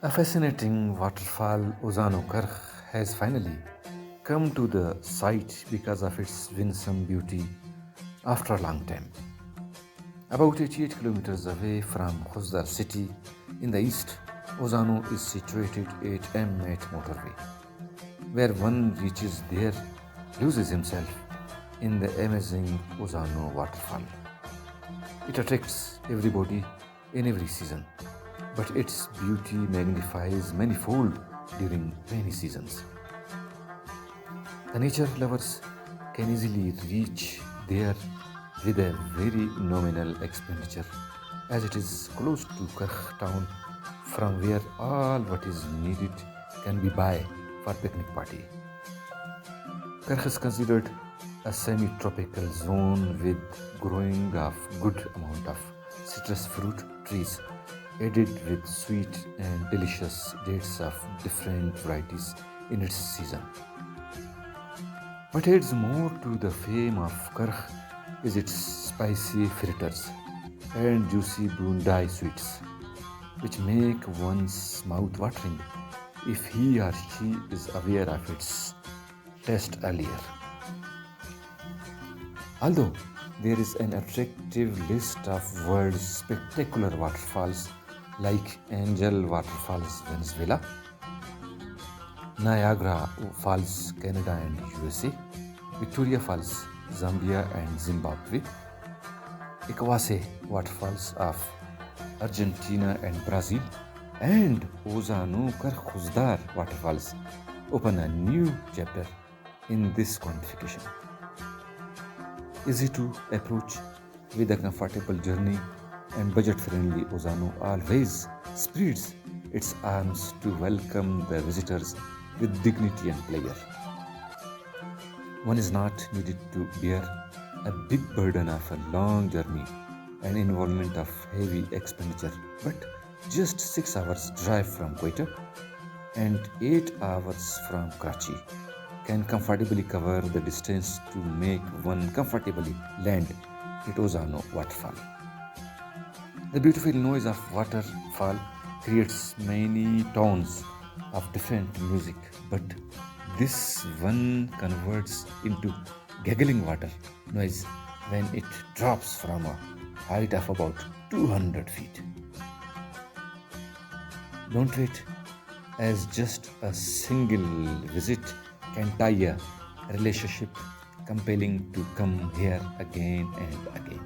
A fascinating waterfall, Ozano has finally come to the site because of its winsome beauty after a long time. About 88 kilometers away from Khuzdar city in the east, Ozano is situated at M8 motorway, where one reaches there, loses himself in the amazing Ozano waterfall. It attracts everybody in every season, but its beauty magnifies manifold during rainy seasons. The nature lovers can easily reach there with a very nominal expenditure, as it is close to Karkh town from where all what is needed can be buy for picnic party. Karkh is considered a semi-tropical zone with growing of good amount of citrus fruit trees added with sweet and delicious dates of different varieties in its season. What adds more to the fame of Karkh is its spicy fritters and juicy bundai sweets, which make one's mouth watering if he or she is aware of its taste earlier. Although there is an attractive list of world's spectacular waterfalls like Angel Waterfalls, Venezuela, Niagara Falls, Canada and USA, Victoria Falls, Zambia and Zimbabwe, Ikwase Waterfalls of Argentina and Brazil, and Ozano Khuzdar Waterfalls open a new chapter in this quantification. Easy to approach with a comfortable journey and budget-friendly Ozano always spreads its arms to welcome the visitors with dignity and pleasure. One is not needed to bear a big burden of a long journey and involvement of heavy expenditure, but just 6 hours drive from Quito and 8 hours from Karachi can comfortably cover the distance to make one comfortably land at Ozano waterfall. The beautiful noise of waterfall creates many tones of different music, but this one converts into giggling water noise when it drops from a height of about 200 feet. Don't wait, as just a single visit can tie a relationship compelling to come here again and again.